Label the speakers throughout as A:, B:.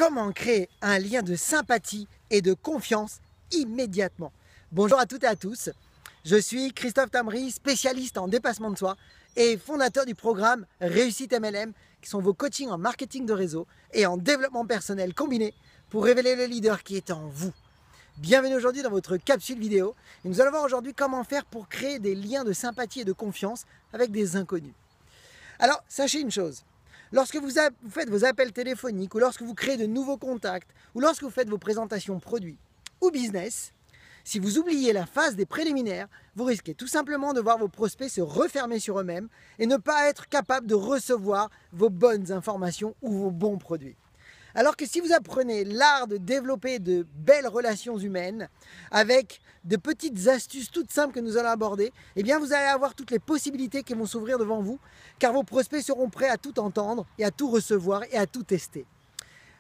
A: Comment créer un lien de sympathie et de confiance immédiatement? Bonjour à toutes et à tous, je suis Christophe Tamry, spécialiste en dépassement de soi et fondateur du programme Réussite MLM, qui sont vos coachings en marketing de réseau et en développement personnel combiné pour révéler le leader qui est en vous. Bienvenue aujourd'hui dans votre capsule vidéo et nous allons voir aujourd'hui comment faire pour créer des liens de sympathie et de confiance avec des inconnus. Alors, sachez une chose. Lorsque vous faites vos appels téléphoniques ou lorsque vous créez de nouveaux contacts ou lorsque vous faites vos présentations produits ou business, si vous oubliez la phase des préliminaires, vous risquez tout simplement de voir vos prospects se refermer sur eux-mêmes et ne pas être capable de recevoir vos bonnes informations ou vos bons produits. Alors que si vous apprenez l'art de développer de belles relations humaines avec de petites astuces toutes simples que nous allons aborder, eh bien vous allez avoir toutes les possibilités qui vont s'ouvrir devant vous, car vos prospects seront prêts à tout entendre et à tout recevoir et à tout tester.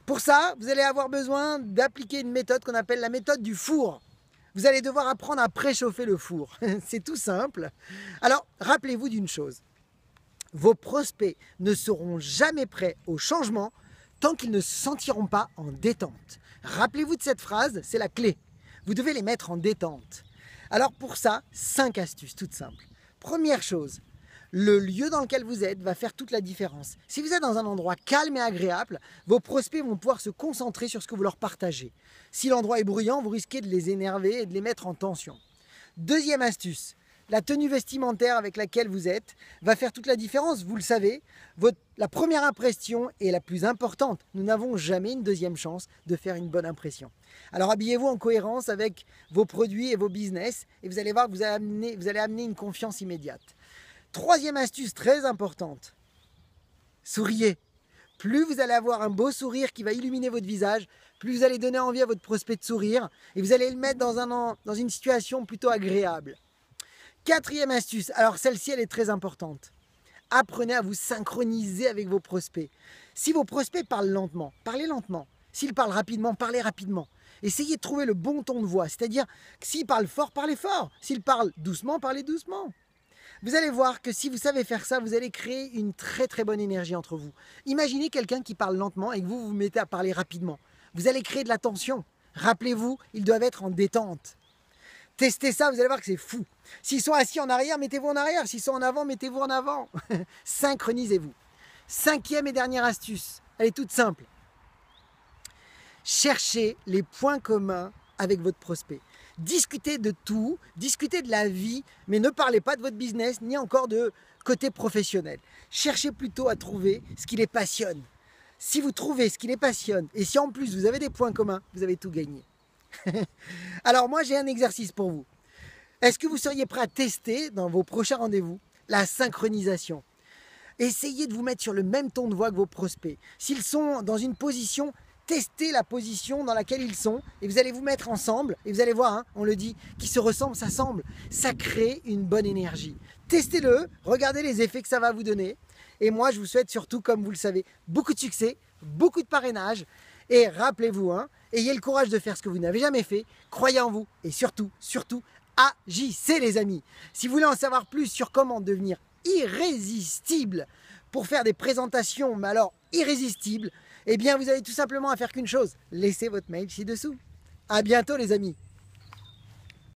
A: Pour ça, vous allez avoir besoin d'appliquer une méthode qu'on appelle la méthode du four. Vous allez devoir apprendre à préchauffer le four. C'est tout simple. Alors, rappelez-vous d'une chose. Vos prospects ne seront jamais prêts au changement tant qu'ils ne se sentiront pas en détente. Rappelez-vous de cette phrase, c'est la clé. Vous devez les mettre en détente. Alors pour ça, 5 astuces toutes simples. Première chose, le lieu dans lequel vous êtes va faire toute la différence. Si vous êtes dans un endroit calme et agréable, vos prospects vont pouvoir se concentrer sur ce que vous leur partagez. Si l'endroit est bruyant, vous risquez de les énerver et de les mettre en tension. Deuxième astuce, la tenue vestimentaire avec laquelle vous êtes va faire toute la différence. Vous le savez, la première impression est la plus importante. Nous n'avons jamais une deuxième chance de faire une bonne impression. Alors habillez-vous en cohérence avec vos produits et vos business et vous allez voir que vous allez amener une confiance immédiate. Troisième astuce très importante, souriez. Plus vous allez avoir un beau sourire qui va illuminer votre visage, plus vous allez donner envie à votre prospect de sourire et vous allez le mettre dans une situation plutôt agréable. Quatrième astuce, alors celle-ci elle est très importante. Apprenez à vous synchroniser avec vos prospects. Si vos prospects parlent lentement, parlez lentement. S'ils parlent rapidement, parlez rapidement. Essayez de trouver le bon ton de voix, c'est-à-dire que s'ils parlent fort, parlez fort. S'ils parlent doucement, parlez doucement. Vous allez voir que si vous savez faire ça, vous allez créer une très très bonne énergie entre vous. Imaginez quelqu'un qui parle lentement et que vous vous mettez à parler rapidement. Vous allez créer de la tension. Rappelez-vous, ils doivent être en détente. Testez ça, vous allez voir que c'est fou. S'ils sont assis en arrière, mettez-vous en arrière. S'ils sont en avant, mettez-vous en avant. Synchronisez-vous. Cinquième et dernière astuce, elle est toute simple. Cherchez les points communs avec votre prospect. Discutez de tout, discutez de la vie, mais ne parlez pas de votre business, ni encore de côté professionnel. Cherchez plutôt à trouver ce qui les passionne. Si vous trouvez ce qui les passionne, et si en plus vous avez des points communs, vous avez tout gagné. Alors moi j'ai un exercice pour vous. Est-ce que vous seriez prêt à tester dans vos prochains rendez-vous la synchronisation? Essayez de vous mettre sur le même ton de voix que vos prospects. S'ils sont dans une position, testez la position dans laquelle ils sont et vous allez vous mettre ensemble et vous allez voir, hein, on le dit, qui se ressemble, ça semble. Ça crée une bonne énergie. Testez-le, regardez les effets que ça va vous donner. Et moi je vous souhaite surtout, comme vous le savez, beaucoup de succès, beaucoup de parrainage. Et rappelez-vous, hein, ayez le courage de faire ce que vous n'avez jamais fait, croyez en vous et surtout, agissez les amis. Si vous voulez en savoir plus sur comment devenir irrésistible pour faire des présentations, mais alors irrésistibles, eh bien vous avez tout simplement à faire qu'une chose, laissez votre mail ci-dessous. À bientôt les amis.